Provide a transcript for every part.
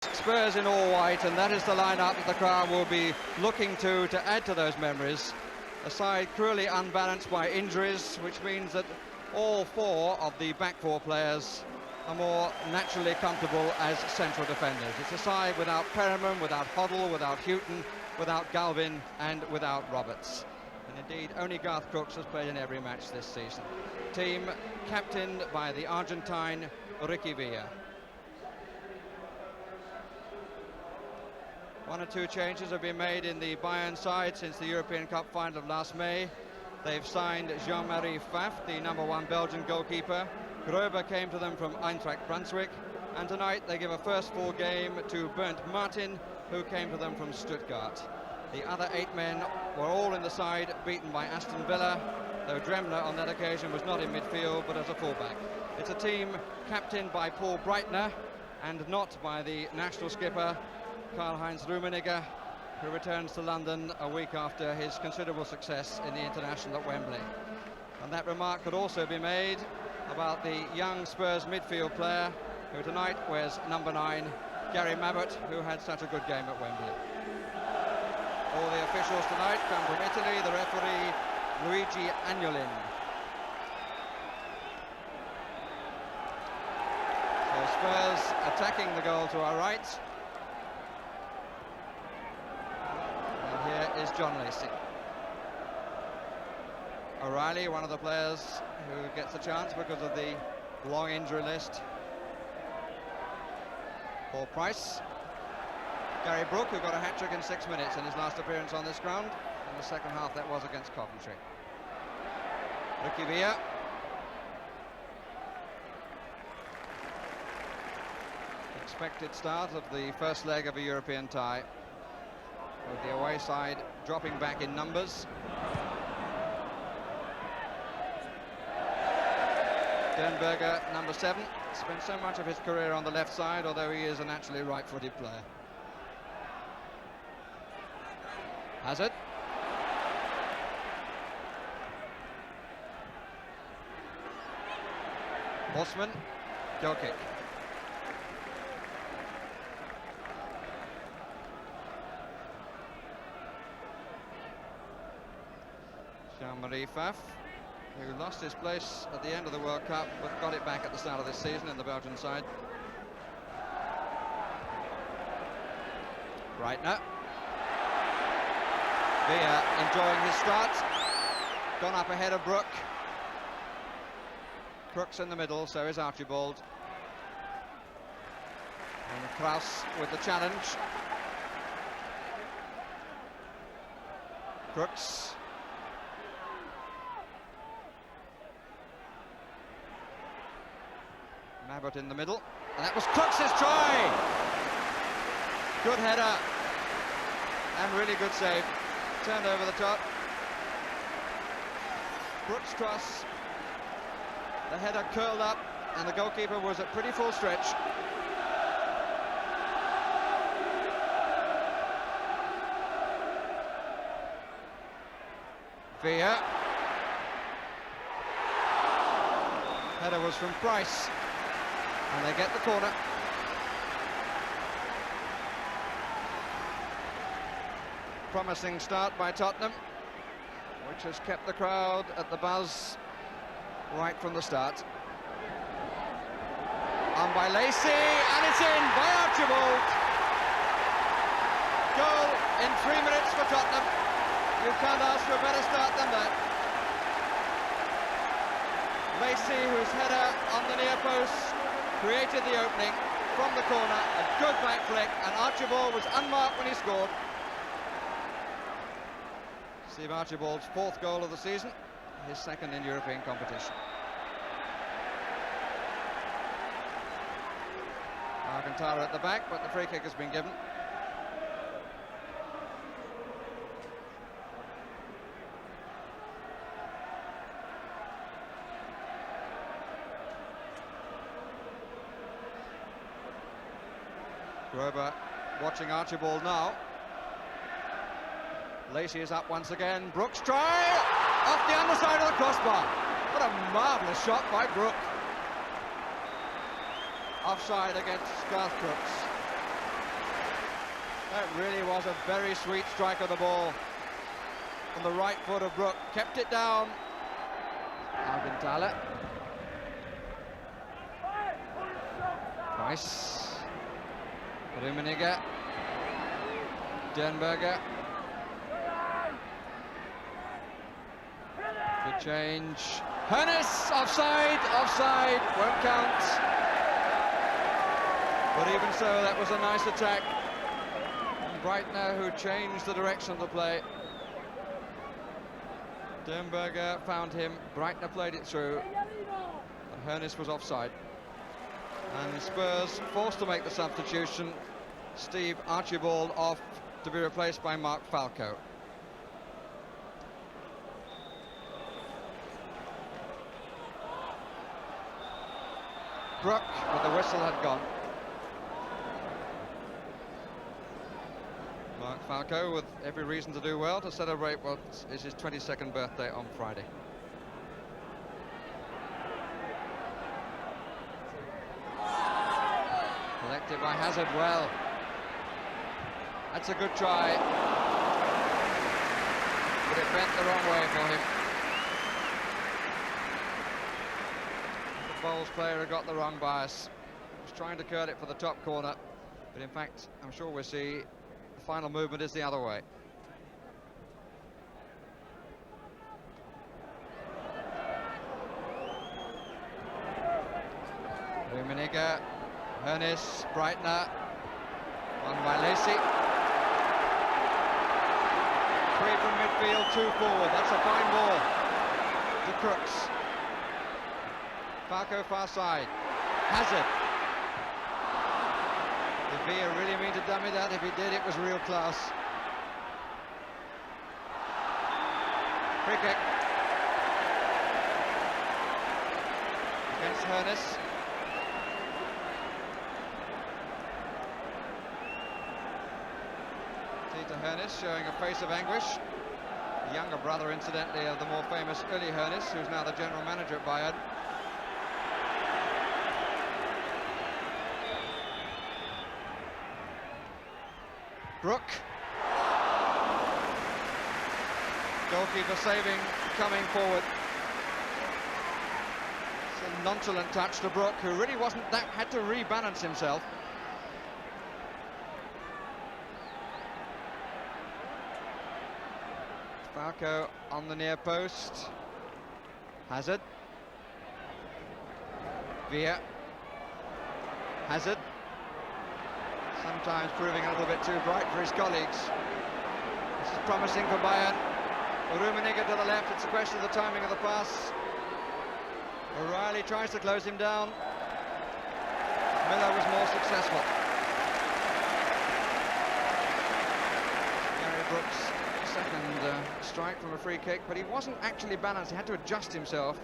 Spurs in all white, and that is the lineup that the crowd will be looking to add to those memories. A side cruelly unbalanced by injuries, which means that all four of the back four players are more naturally comfortable as central defenders. It's a side without Perriman, without Hoddle, without Houghton, without Galvin, and without Roberts. And indeed, only Garth Crooks has played in every match this season. Team captained by the Argentine Ricky Villa. One or two changes have been made in the Bayern side since the European Cup final of last May. They've signed Jean-Marie Pfaff, the #1 Belgian goalkeeper. Gröber came to them from Eintracht Brunswick, and tonight they give a first full game to Bernd Martin, who came to them from Stuttgart. The other 8 men were all in the side, beaten by Aston Villa, though Dremler on that occasion was not in midfield but as a fullback. It's a team captained by Paul Breitner and not by the national skipper Karl-Heinz Rummenigge, who returns to London a week after his considerable success in the international at Wembley. And that remark could also be made about the young Spurs midfield player who tonight wears #9, Gary Mabbott, who had such a good game at Wembley. All the officials tonight come from Italy, the referee Luigi Agnolin. So Spurs attacking the goal to our right. Here is John Lacey. O'Reilly, one of the players who gets a chance because of the long injury list. Paul Price. Gary Brook, who got a hat-trick in 6 minutes in his last appearance on this ground. In the second half, that was against Coventry. Ricky Villa. Expected start of the first leg of a European tie, with the away side dropping back in numbers. Sternberger, #7, spent so much of his career on the left side, although he is a naturally right-footed player. Hazard. Bosman, goal kick. Jean-Marie Pfaff, who lost his place at the end of the World Cup but got it back at the start of this season in the Belgian side. Breitner. Villa enjoying his start. Gone up ahead of Brook. Crooks in the middle, so is Archibald. And Kraus with the challenge. Crooks. Mabbott in the middle, and that was Crooks' try! Good header, and really good save. Turned over the top. Brooks cross. The header curled up, and the goalkeeper was at pretty full stretch. Villa. Header was from Price. And they get the corner. Promising start by Tottenham, which has kept the crowd at the buzz right from the start. On by Lacey, and it's in by Archibald. Goal in 3 minutes for Tottenham. You can't ask for a better start than that. Lacey, whose header on the near post created the opening from the corner, a good back flick, and Archibald was unmarked when he scored. Steve Archibald's 4th goal of the season, his 2nd in European competition. Alcantara at the back, but the free kick has been given. Gröber watching Archibald now. Lacey is up once again. Brooks try off the underside of the crossbar. What a marvellous shot by Brook. Offside against Garth Crooks. That really was a very sweet strike of the ball on the right foot of Brook. Kept it down. Augenthaler. Price. Rummenigge. Dernberger. Good change. Hoeneß, offside, won't count. But even so, that was a nice attack. And Breitner, who changed the direction of the play. Dernberger found him, Breitner played it through, but Hoeneß was offside. And Spurs forced to make the substitution. Steve Archibald off to be replaced by Mark Falco. Brook, but the whistle had gone. Mark Falco with every reason to do well, to celebrate what is his 22nd birthday on Friday. Collected by Hazard well. That's a good try. But it bent the wrong way for him. The Bowles player had got the wrong bias. He was trying to curl it for the top corner, but in fact, I'm sure we'll see the final movement is the other way. Rummenigge, Hoeneß, Breitner, on by Lacey. 3 from midfield, 2 forward. That's a fine ball to Crooks. Falco far side. Hazard. Did Villa really mean to dummy that? If he did, it was real class. Free kick. Against Hoeneß. Tito Hoeneß showing a face of anguish. The younger brother, incidentally, of the more famous Uli Hoeneß, who's now the general manager at Bayern. Brook. Goalkeeper saving, coming forward. It's a nonchalant touch to Brook, who really wasn't that, had to rebalance himself. Falco on the near post. Hazard. Villa. Hazard. Sometimes proving a little bit too bright for his colleagues. This is promising for Bayern. Rummenigge to the left, it's a question of the timing of the pass. O'Reilly tries to close him down. Miller was more successful. Gary Brooks' second strike from a free kick, but he wasn't actually balanced, he had to adjust himself.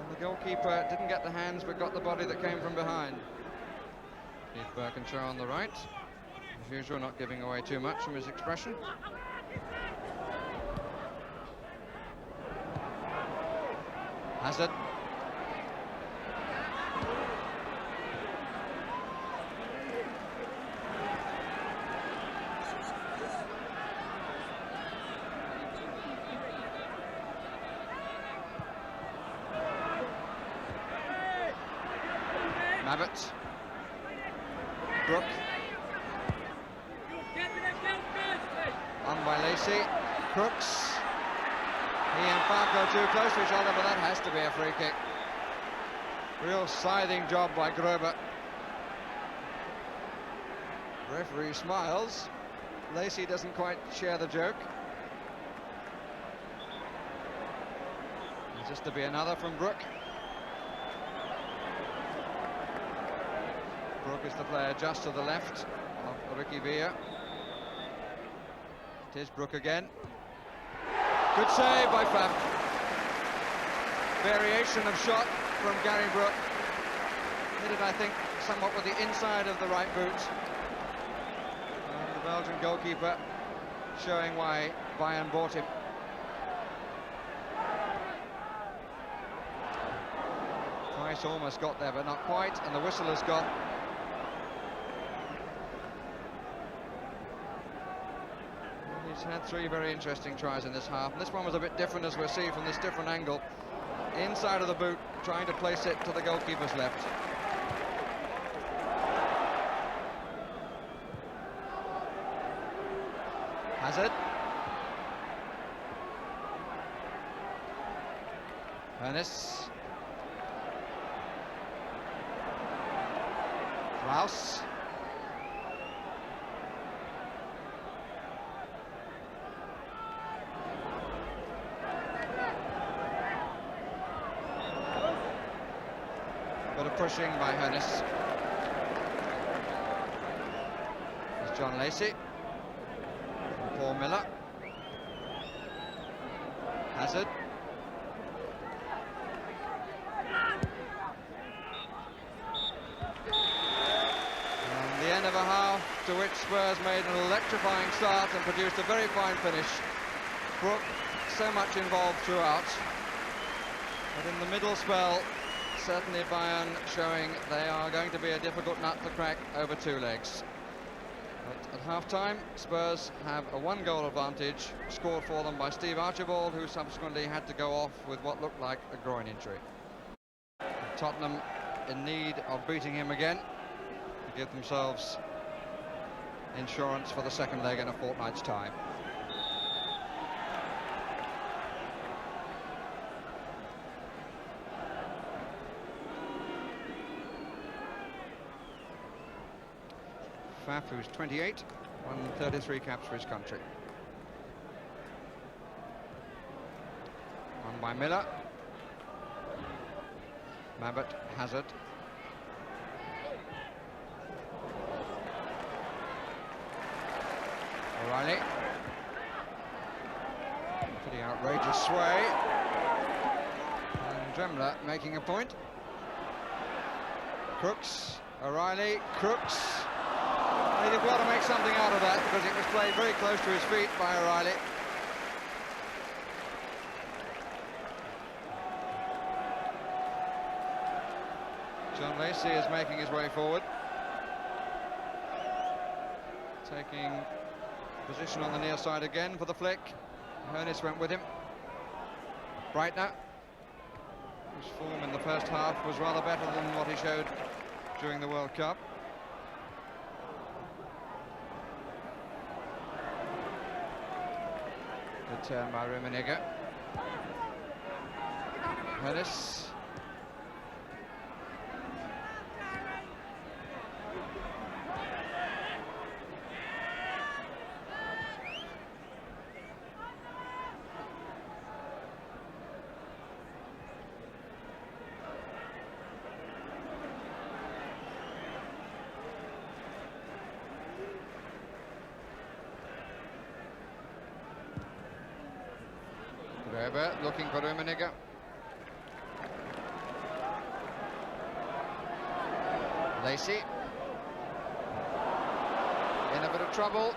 And the goalkeeper didn't get the hands, but got the body that came from behind. Keith Birkinshaw on the right, as usual, not giving away too much from his expression. Hazard. Mabbott. Brook. On by Lacey. Crooks. He and Falco too close to each other, but that has to be a free kick. Real scything job by Grober. Referee smiles. Lacey doesn't quite share the joke. It's just to be another from Brook. Brook is the player just to the left of Ricky Villa. It is Brook again. Good save by Fab. Variation of shot from Gary Brook. Hit it, I think, somewhat with the inside of the right boot. And the Belgian goalkeeper showing why Bayern bought him. Price almost got there, but not quite, and the whistle has gone. He's had 3 very interesting tries in this half, and this one was a bit different, as we'll see from this different angle. Inside of the boot, trying to place it to the goalkeeper's left. Hazard. Ernest. Klaus. Bit of pushing by Ernest. There's John Lacey. Paul Miller. Hazard. And the end of a half to which Spurs made an electrifying start and produced a very fine finish. Brook so much involved throughout, but in the middle spell, certainly Bayern showing they are going to be a difficult nut to crack over 2 legs. But at half-time, Spurs have a 1-goal advantage, scored for them by Steve Archibald, who subsequently had to go off with what looked like a groin injury. Tottenham in need of beating him again to give themselves insurance for the second leg in a fortnight's time. Faf, who's 28, won 33 caps for his country. Won by Miller. Mabbutt, Hazard. O'Reilly. Pretty outrageous sway. And Dremler making a point. Crooks, O'Reilly, Crooks. He did well to make something out of that, because it was played very close to his feet by O'Reilly. John Lacey is making his way forward, taking position on the near side again for the flick. Ernest went with him. Breitner, whose form in the first half was rather better than what he showed during the World Cup. Good turn by Rummenigge. Ernest. Weber looking for Rummenigge. Lacey in a bit of trouble.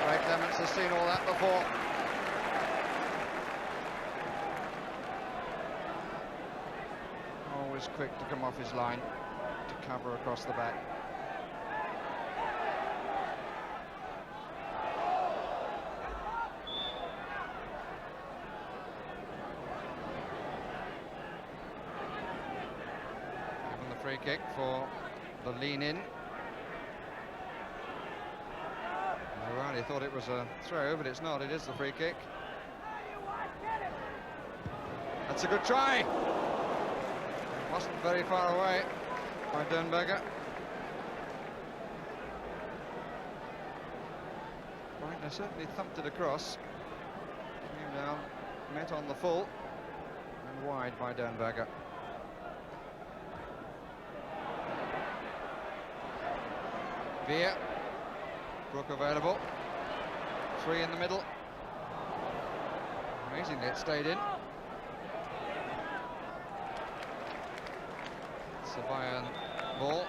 Ray Clements has seen all that before. Always quick to come off his line to cover across the back. Free kick for the lean-in. O'Reilly thought it was a throw, but it's not. It is the free kick. That's a good try. Wasn't very far away by Dernberger. Breitner certainly thumped it across. Came down, met on the full, and wide by Dernberger. Veer, Brook available, 3 in the middle. Amazingly it stayed in. It's a Bayern ball.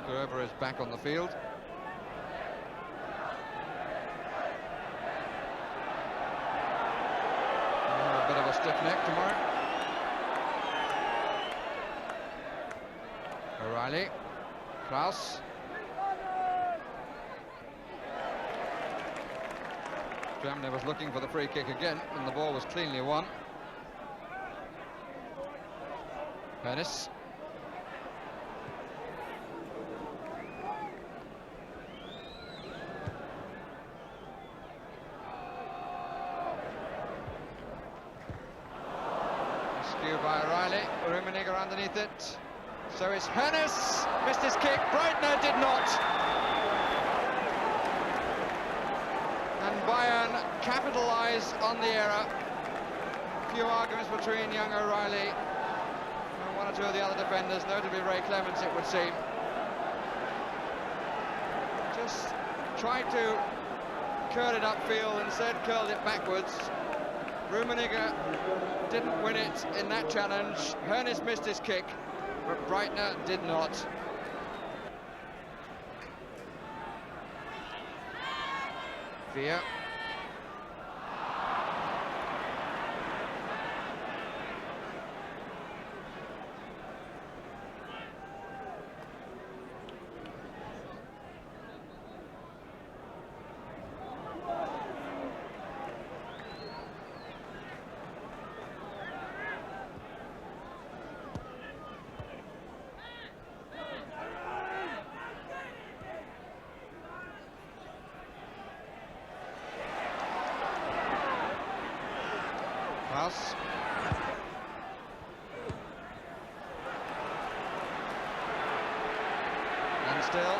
Gerber is back on the field. stiff neck tomorrow. O'Reilly, Klaus. Dremler was looking for the free kick again, and the ball was cleanly won. Hoeneß. Rescue by O'Reilly, Rummenigge underneath it. So it's Hoeneß, missed his kick, Breitner did not. And Bayern capitalise on the error. A few arguments between young O'Reilly and one or two of the other defenders, notably Ray Clements, it would seem. Just tried to curl it upfield, instead curled it backwards. Rummenigge didn't win it in that challenge. Hoeneß missed his kick, but Breitner did not. Via. Klaus. And still,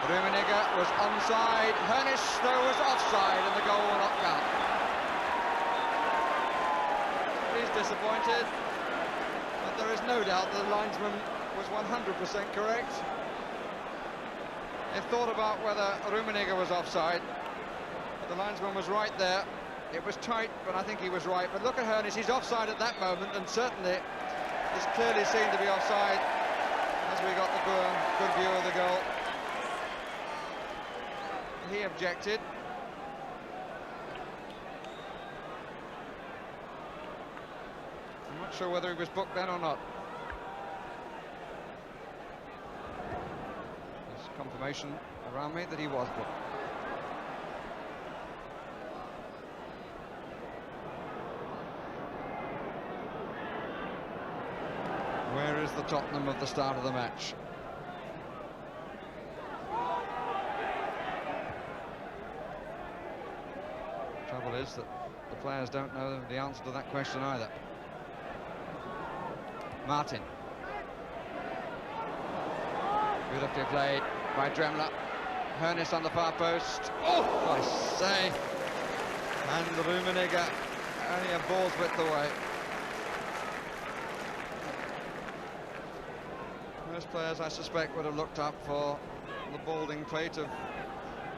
Rummenigge was onside. Hoeneß, though, was offside, and the goal will not count. He's disappointed, but there is no doubt the linesman was 100% correct. They thought about whether Rummenigge was offside, but the linesman was right there. It was tight, but I think he was right. But look at Hoeneß, he's offside at that moment, and certainly is clearly seen to be offside as we got the good view of the goal. He objected. I'm not sure whether he was booked then or not. There's confirmation around me that he was booked. Where is the Tottenham of the start of the match? Trouble is that the players don't know the answer to that question either. Martin. Beautifully played by Dremler. Hoeneß on the far post. Oh, I say. And Rummenigge only a ball's width away. Most players, I suspect, would have looked up for the balding plate of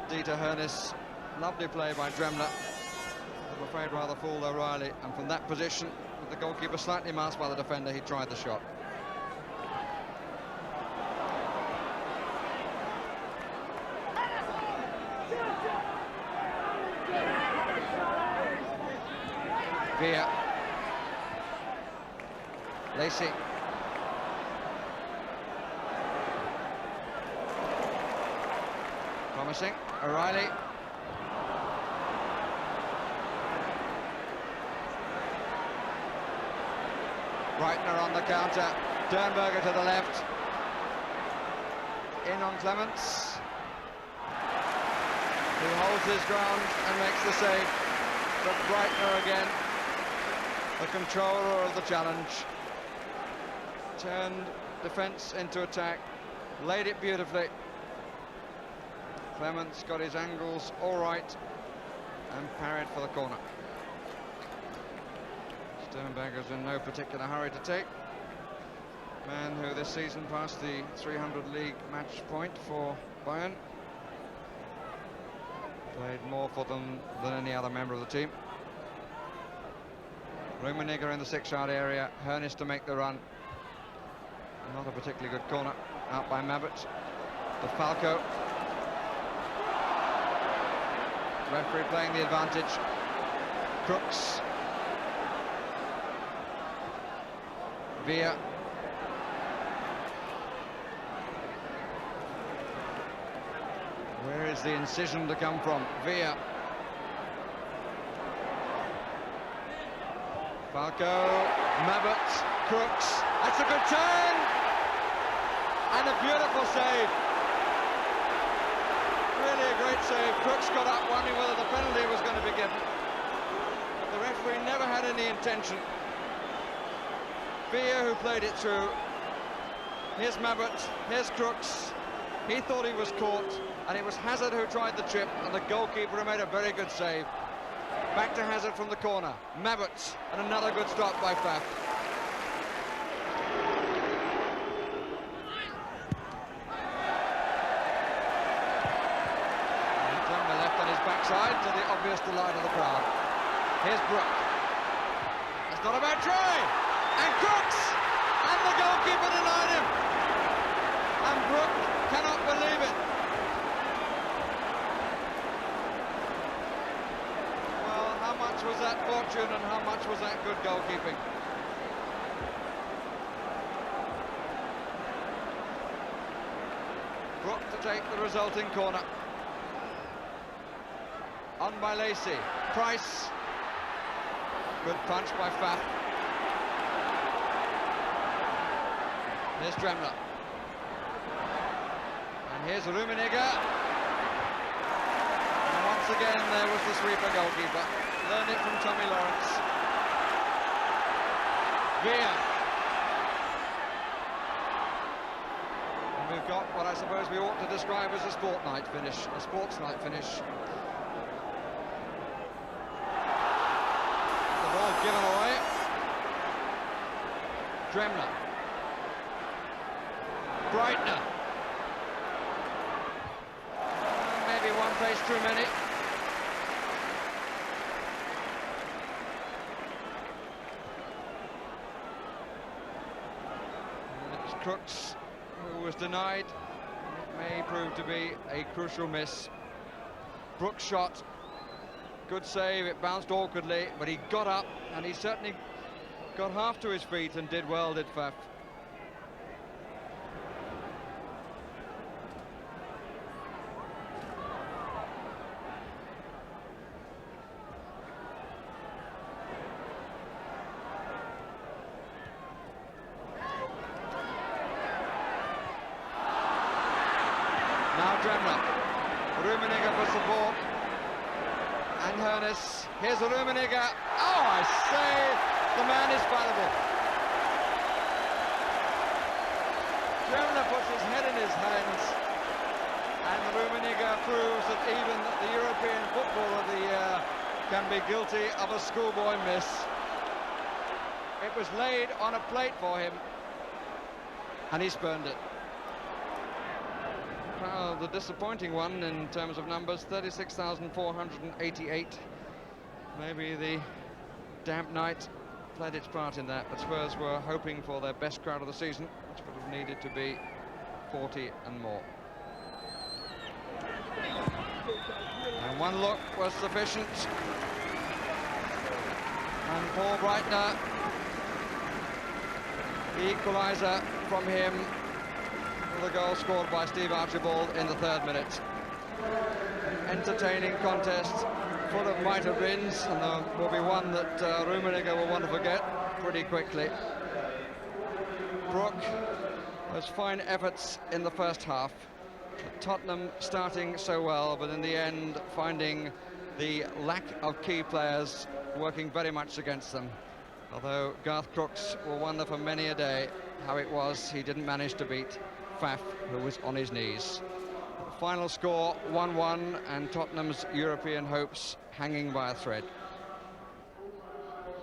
Dieter Hoeneß. Lovely play by Dremler. I'm afraid rather fooled O'Reilly. And from that position, with the goalkeeper slightly masked by the defender, he tried the shot. Via. Lacey. Promising. O'Reilly. Breitner on the counter. Dernberger to the left. In on Clements. Who holds his ground and makes the save. But Breitner again, the controller of the challenge. Turned defence into attack. Laid it beautifully. Clements got his angles all right and parried for the corner. Sternberger's in no particular hurry to take. Man who this season passed the 300 league match point for Bayern. Played more for them than any other member of the team. Rummenigge in the 6-yard area. Hoeneß to make the run. Not a particularly good corner. Out by Mabbutt. To Falco. Referee playing the advantage. Crooks. Villa. Where is the incision to come from? Villa. Falco, Mabbott, Crooks. That's a good turn! And a beautiful save. Really a great save. Crooks got up wondering whether the penalty was going to be given. But the referee never had any intention. Villa who played it through. Here's Mabbott, here's Crooks. He thought he was caught, and it was Hazard who tried the chip, and the goalkeeper who made a very good save. Back to Hazard from the corner. Mabbott, and another good stop by Faf. Backside to the obvious delight of the crowd. Here's Brook. That's not a bad try. And Crooks! And the goalkeeper denied him. And Brook cannot believe it. Well, how much was that fortune and how much was that good goalkeeping? Brook to take the resulting corner. On by Lacey. Price. Good punch by Faf. Here's Dremler. And here's Rummenigge. And once again there was the sweeper goalkeeper. Learned it from Tommy Lawrence. Villa. And we've got what I suppose we ought to describe as a sports night finish. Given away. Dremler. Breitner. Maybe one pace too many. And it was Crooks who was denied. It may prove to be a crucial miss. Brooks shot. Good save, it bounced awkwardly, but he got up, and he certainly got half to his feet and did well, did Faf. Now Dremler, Rummenigge for support. And Hernes, here's a Rummenigge. Oh, I say, the man is fallible. Dremler puts his head in his hands, and Rummenigge proves that even the European Footballer of the Year can be guilty of a schoolboy miss. It was laid on a plate for him, and he spurned it. Well, the disappointing one in terms of numbers, 36,488. Maybe the damp night played its part in that, but Spurs were hoping for their best crowd of the season, which would have needed to be 40 and more. And one look was sufficient. And Paul Breitner, the equaliser from him, the goal scored by Steve Archibald in the 3rd minute. An entertaining contest, full of might have beens, and there will be one that Rummenigge will want to forget pretty quickly. Brook, those fine efforts in the first half. Tottenham starting so well, but in the end finding the lack of key players working very much against them. Although Garth Crooks will wonder for many a day how it was he didn't manage to beat Faf, who was on his knees. Final score 1-1, and Tottenham's European hopes hanging by a thread.